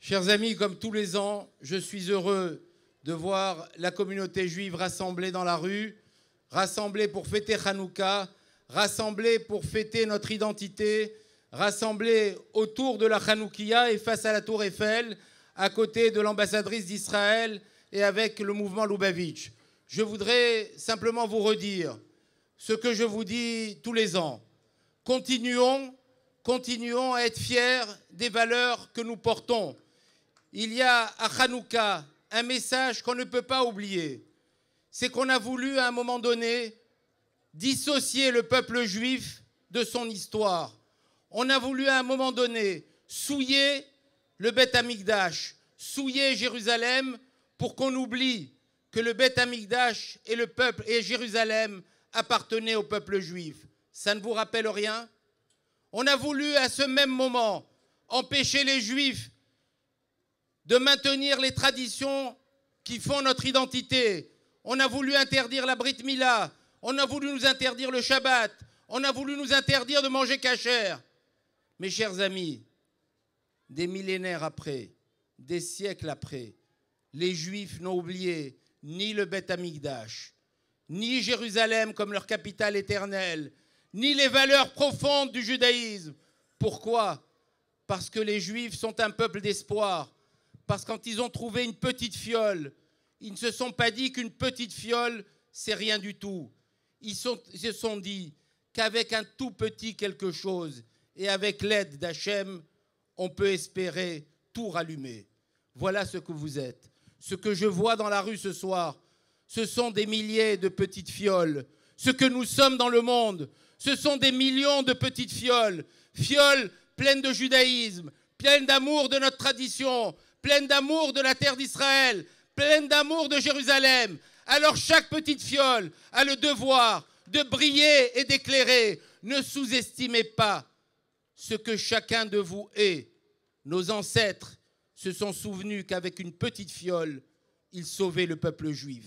Chers amis, comme tous les ans, je suis heureux de voir la communauté juive rassemblée dans la rue, rassemblée pour fêter Hanouka, rassemblée pour fêter notre identité, rassemblée autour de la Hanoukia et face à la Tour Eiffel, à côté de l'ambassadrice d'Israël et avec le mouvement Lubavitch. Je voudrais simplement vous redire ce que je vous dis tous les ans. Continuons à être fiers des valeurs que nous portons. Il y a à Hanouka un message qu'on ne peut pas oublier. C'est qu'on a voulu à un moment donné dissocier le peuple juif de son histoire. On a voulu à un moment donné souiller le Beth Amikdash, souiller Jérusalem pour qu'on oublie que le Beth Amikdash et le peuple et Jérusalem appartenaient au peuple juif. Ça ne vous rappelle rien? On a voulu à ce même moment empêcher les Juifs de maintenir les traditions qui font notre identité. On a voulu interdire la Brit Mila, on a voulu nous interdire le Shabbat, on a voulu nous interdire de manger kasher. Mes chers amis, des millénaires après, des siècles après, les Juifs n'ont oublié ni le Beth Amikdash, ni Jérusalem comme leur capitale éternelle, ni les valeurs profondes du judaïsme. Pourquoi? Parce que les Juifs sont un peuple d'espoir. Parce que quand ils ont trouvé une petite fiole, ils ne se sont pas dit qu'une petite fiole, c'est rien du tout. Ils se sont dit qu'avec un tout petit quelque chose et avec l'aide d'Hachem, on peut espérer tout rallumer. Voilà ce que vous êtes. Ce que je vois dans la rue ce soir, ce sont des milliers de petites fioles. Ce que nous sommes dans le monde, ce sont des millions de petites fioles. Fioles pleines de judaïsme, pleines d'amour de notre tradition, pleines d'amour de la terre d'Israël, pleines d'amour de Jérusalem. Alors chaque petite fiole a le devoir de briller et d'éclairer. Ne sous-estimez pas ce que chacun de vous est. Nos ancêtres se sont souvenus qu'avec une petite fiole, ils sauvaient le peuple juif.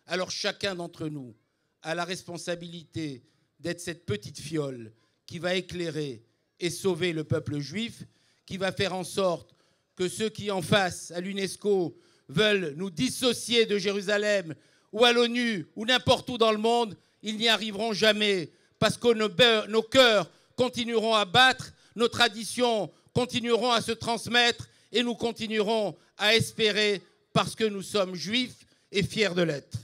Alors chacun d'entre nous a la responsabilité d'être cette petite fiole qui va éclairer et sauver le peuple juif, qui va faire en sorte que ceux qui en face à l'UNESCO veulent nous dissocier de Jérusalem ou à l'ONU ou n'importe où dans le monde, ils n'y arriveront jamais parce que nos cœurs continueront à battre, nos traditions continueront à se transmettre et nous continuerons à espérer parce que nous sommes juifs et fiers de l'être.